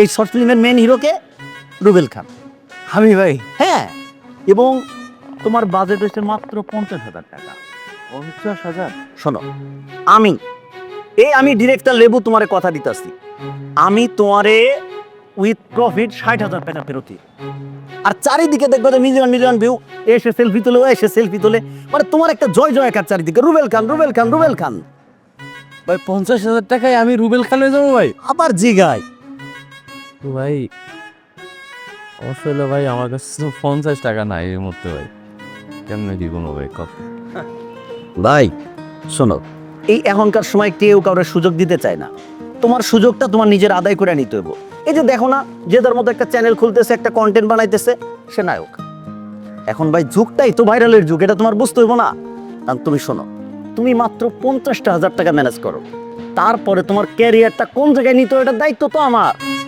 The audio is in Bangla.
এই শর্ট ফিল্মের মেন হিরোকে রুবেল খান। আমি ভাই হ্যাঁ, এবং তোমার বাজেট হচ্ছে মাত্র 50,000 টাকা। 50,000? শোনো, আমি ডিরেক্টর লেবু তোমারে কথা দিতাছি, আমি তোমারে উইথ প্রফিট 60,000 টাকা ফেরত দিই। আর চারিদিকে দেখবে যে মিলিয়ন মিলিয়ন ভিউ, এসে সেলফি তোলে, এসে সেলফি তোলে, মানে তোমার একটা জয় জয়কার চারিদিকে, রুবেল খান রুবেল খান রুবেল খান। ভাই 50,000 টাকায় আমি রুবেল খান হয়ে যাবো ভাই? আবার জিগায় তো ভাই আসলে ভাই আমার কাছে তো 50 টাকা নাই এর মধ্যে ভাই, কেমনে দিব না ভাই কত? ভাই শোনো, এই এখনকার সময় কেউ কারোর সুযোগ দিতে চায় না, তোমার সুযোগটা তোমার নিজের আদায় করে নিতে হবে। এই যে দেখো না, যে তার মতো একটা চ্যানেল খুলতেছে, একটা কন্টেন্ট বানাইতেছে, সে নায়ক। এখন ভাই যুগটাই তো ভাইরালের যুগ, এটা তোমার বুঝতে হইব না? কারণ তুমি শোনো, তুমি মাত্র 50,000 টাকা ম্যানেজ করো, তারপরে তোমার ক্যারিয়ারটা কোন জায়গায় নিতে হবে এটার দায়িত্ব তো আমার।